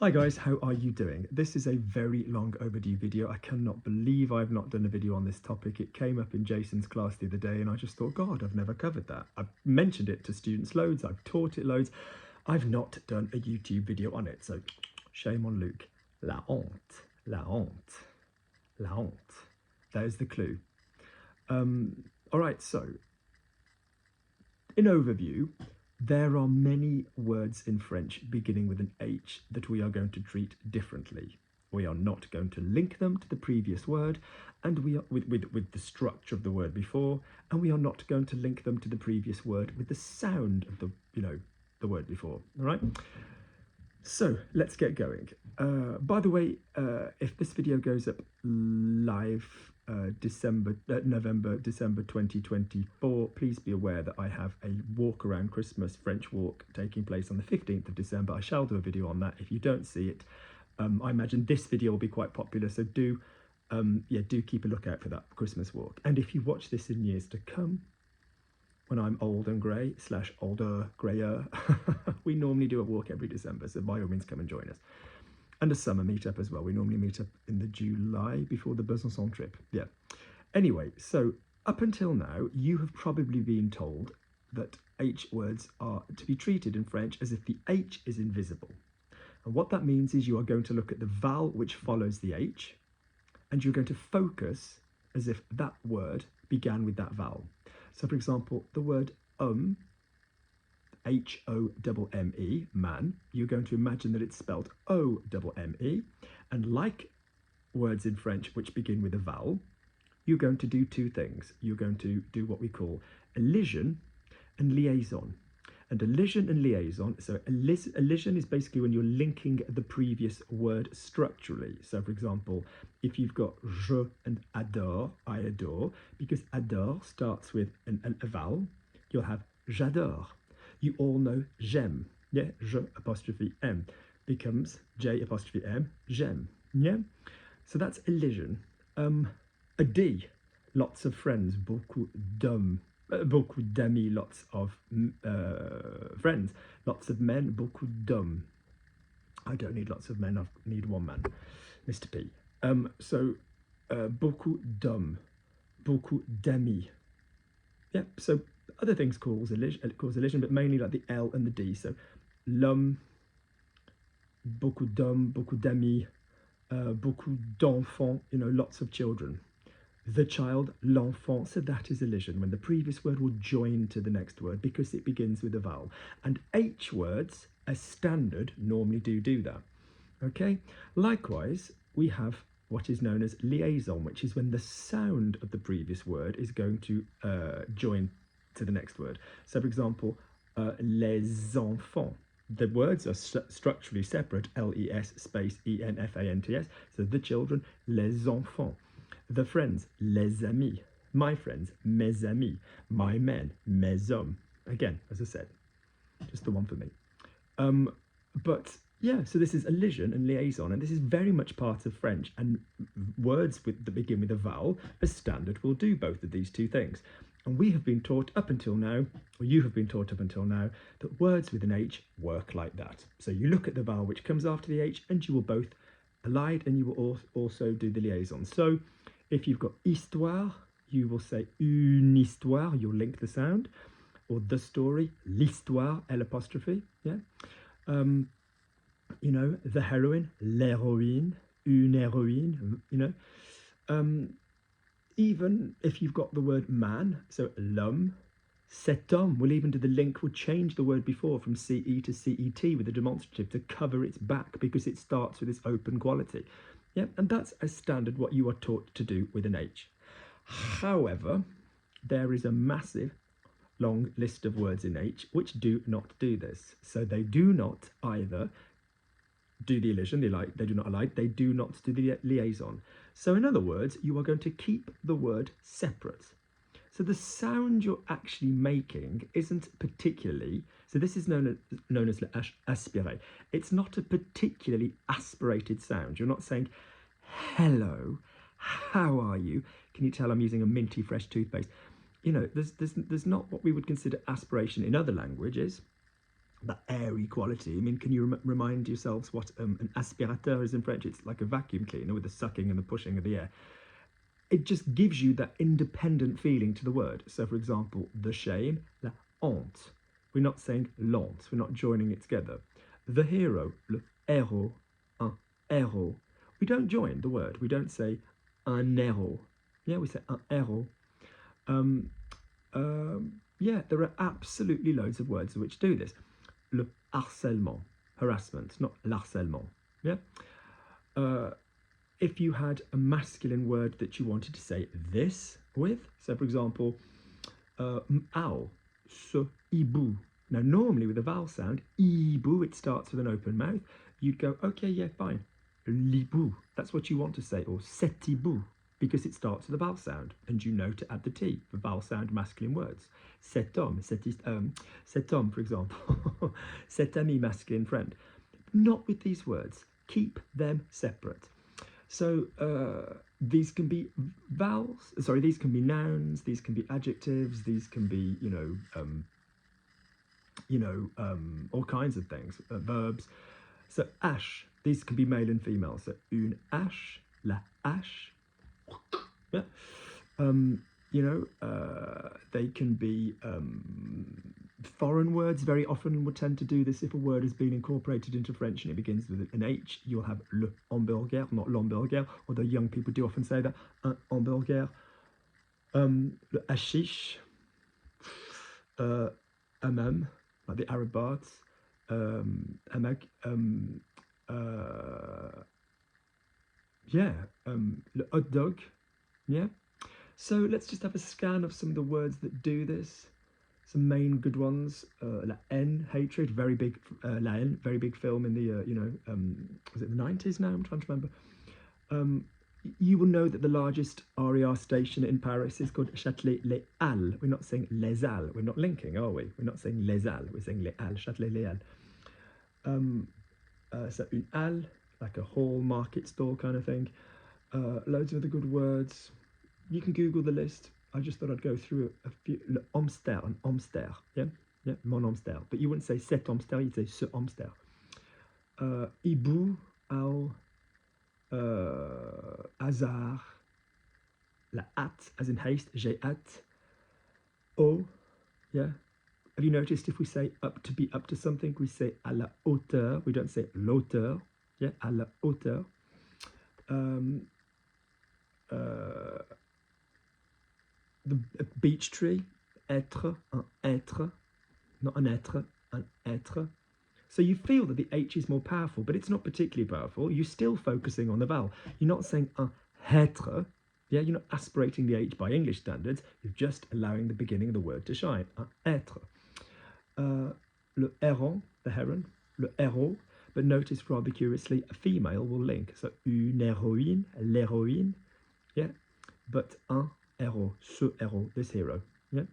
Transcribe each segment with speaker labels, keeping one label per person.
Speaker 1: Hi guys, how are you doing? This is a very long overdue video. I cannot believe I've not done a video on this topic. It came up in Jason's class the other day and I just thought, God, I've never covered that. I've mentioned it to students loads, I've taught it loads. I've not done a YouTube video on it, so shame on Luke. La honte, la honte, la honte. There's the clue. All right, so in overview, there are many words in French beginning with an H that we are going to treat differently. We are not going to link them to the previous word and we are with the structure of the word before, and we are not going to link them to the previous word with the sound of the word before. All right? So let's get going. By the way, if this video goes up live November, December 2024, please be aware that I have a walk around Christmas French walk taking place on the 15th of December. I shall do a video on that. If you don't see it, I imagine this video will be quite popular, so do keep a lookout for that Christmas walk. And if you watch this in years to come, when I'm old and grey / older, greyer, we normally do a walk every December, so by all means come and join us. And a summer meetup as well. We normally meet up in the July before the Besançon trip. Yeah. Anyway, so up until now, you have probably been told that H words are to be treated in French as if the H is invisible. And what that means is you are going to look at the vowel which follows the H, and you're going to focus as if that word began with that vowel. So for example, the word H-O-M-M-E, man, you're going to imagine that it's spelled O-M-M-E, and like words in French which begin with a vowel, you're going to do two things. You're going to do what we call elision and liaison. And elision and liaison, so elision is basically when you're linking the previous word structurally. So for example, if you've got je and adore, I adore, because adore starts with a vowel, you'll have j'adore. You all know j'aime, yeah, je apostrophe m becomes j apostrophe m, j'aime, yeah? So that's elision. A D, lots of friends, beaucoup d'hommes, beaucoup d'amis, lots of friends, lots of men, beaucoup d'hommes. I don't need lots of men, I need one man, Mr. P. Beaucoup d'hommes, beaucoup d'amis. Yeah, so other things cause elision, but mainly like the L and the D. So l'homme, beaucoup d'hommes, beaucoup d'amis, beaucoup d'enfants, lots of children. The child, l'enfant, so that is elision, when the previous word will join to the next word because it begins with a vowel. And H words, as standard, normally do that. Okay? Likewise, we have what is known as liaison, which is when the sound of the previous word is going to join to the next word. So for example, les enfants. The words are structurally separate, L-E-S space E-N-F-A-N-T-S. So the children, les enfants. The friends, les amis. My friends, mes amis. My men, mes hommes. Again, as I said, just the one for me. But yeah, so this is elision and liaison, and this is very much part of French, and words that begin with a vowel, as standard, will do both of these two things. And we have been taught up until now, or you have been taught up until now, that words with an H work like that. So you look at the vowel which comes after the H, and you will both elide, and you will also do the liaison. So if you've got histoire, you will say une histoire, you'll link the sound, or the story, l'histoire, L apostrophe, yeah. The heroine, l'héroïne, une héroïne, even if you've got the word man, so l'homme, cet homme, will even do the link, will change the word before from CE to CET with a demonstrative to cover its back because it starts with this open quality. Yeah, and that's as standard what you are taught to do with an H. However, there is a massive long list of words in H which do not do this. So they do not either do the elision, they do not elide, they do not do the liaison. So in other words, you are going to keep the word separate. So the sound you're actually making isn't particularly, so this is known as aspiré. It's not a particularly aspirated sound. You're not saying, hello, how are you? Can you tell I'm using a minty fresh toothpaste? There's not what we would consider aspiration in other languages. that airy quality. I mean, can you remind yourselves what an aspirateur is in French? It's like a vacuum cleaner with the sucking and the pushing of the air. It just gives you that independent feeling to the word. So, for example, the shame, la honte. We're not saying l'honte, we're not joining it together. The hero, le héros, un héros. We don't join the word, we don't say un héros. Yeah, we say un héros. Yeah, there are absolutely loads of words which do this. Le harcèlement, harassment, not l'harcèlement. Yeah. If you had a masculine word that you wanted to say this with, so for example, owl, ce hibou. Now, normally with a vowel sound, hibou, it starts with an open mouth. You'd go, okay, yeah, fine. Libou, that's what you want to say, or cet hibou, because it starts with a vowel sound, and you know to add the T for vowel sound masculine words. Cet homme, cet homme, for example, cet ami, masculine friend. Not with these words. Keep them separate. So these can be vowels. Sorry, these can be nouns. These can be adjectives. These can be, all kinds of things. Verbs. So hache. These can be male and female. So une hache, la hache. Yeah. They can be foreign words. Very often would tend to do this if a word has been incorporated into French and it begins with an H. You'll have le hamburger, not l'hamburger, although young people do often say that, un hamburger. Le hashish, hammam, like the Arab baths, hamag, le hot dog, yeah. So let's just have a scan of some of the words that do this. Some main good ones. La haine, hatred, very big. La haine, very big film in the was it the 90s now? I'm trying to remember. You will know that the largest RER station in Paris is called Châtelet-Les Halles. We're not saying Les Halles. We're not linking, are we? We're not saying Les Halles. We're saying Les Halles. Châtelet-Les Halles. So une halle, like a hall, market stall kind of thing. Loads of other good words. You can Google the list. I just thought I'd go through a few. Le hamster, an hamster. Yeah, mon hamster. But you wouldn't say cet hamster, you'd say ce hamster. Hibou, owl, hasard. La hâte, as in haste, j'ai hâte. Oh, yeah. Have you noticed if we say up to be up to something, we say à la hauteur. We don't say l'auteur. Yeah, à la hauteur. The beech tree, être, un être, not an être, an être. So you feel that the H is more powerful, but it's not particularly powerful. You're still focusing on the vowel. You're not saying un être. Yeah, you're not aspirating the H by English standards. You're just allowing the beginning of the word to shine. Un être. Le héron, the heron. Le héros. But notice rather curiously, a female will link. So une héroïne, l'héroïne. Yeah. But un héros, ce héros, this hero. Yeah.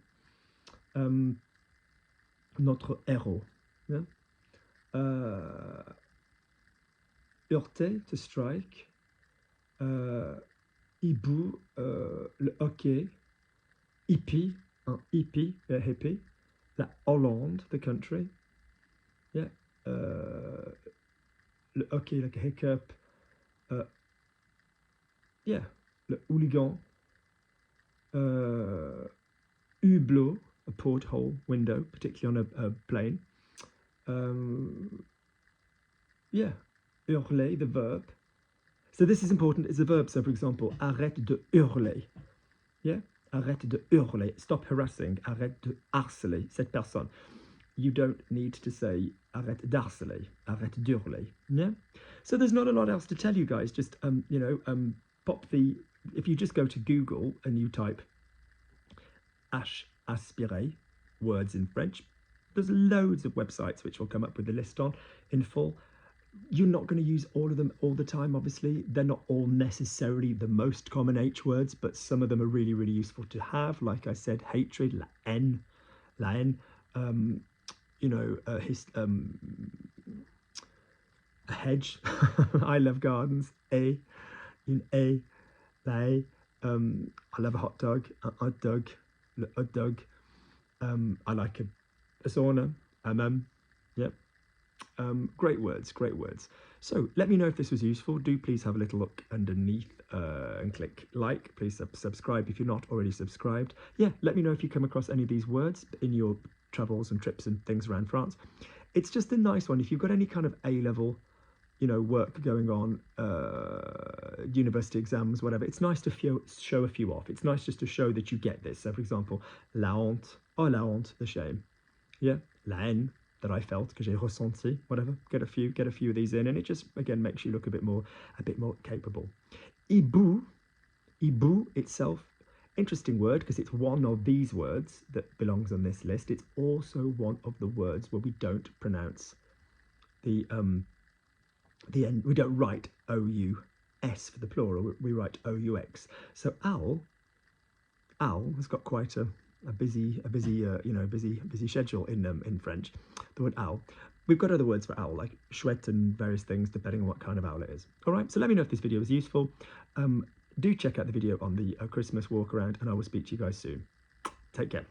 Speaker 1: Notre héros. Yeah. Heurter, to strike. Hibou, le hockey. Hippie, un hippie, a hippie. La Hollande, the country. Yeah. Le hockey, like a hiccup. Yeah. Le hooligan. Hublot, a porthole window, particularly on a plane. Yeah, hurler, the verb. So this is important, it's a verb. So for example, arrête de hurler. Yeah, arrête de hurler. Stop harassing. Arrête de harceler cette personne. You don't need to say arrête d'harceler. Arrête d'hurler. Yeah. So there's not a lot else to tell you guys. Just pop the. If you just go to Google and you type aspiré, words in French, there's loads of websites which will come up with the list on in full. You're not going to use all of them all the time, obviously. They're not all necessarily the most common H words, but some of them are really, really useful to have. Like I said, hatred, la haine, a hedge. I love gardens, une haie, I love a hot dog, hot dog, le hot dog. I like a sauna, Yep. Great words, great words. So let me know if this was useful. Do please have a little look underneath and click like. Please subscribe if you're not already subscribed. Yeah, let me know if you come across any of these words in your travels and trips and things around France. It's just a nice one. If you've got any kind of A-level, work going on, university exams, whatever, it's nice to show a few off. It's nice just to show that you get this. So, for example, la honte, oh la honte, the shame. Yeah, la haine, that I felt, que j'ai ressenti, whatever. Get a few of these in, and it just again makes you look a bit more capable. Ibu, ibu itself, interesting word because it's one of these words that belongs on this list. It's also one of the words where we don't pronounce the end. We don't write O-U-S for the plural. We write O-U-X. So owl has got quite a busy schedule in French. The word owl. We've got other words for owl like chouette and various things depending on what kind of owl it is. All right, so let me know if this video was useful. Do check out the video on the Christmas walk around, and I will speak to you guys soon. Take care.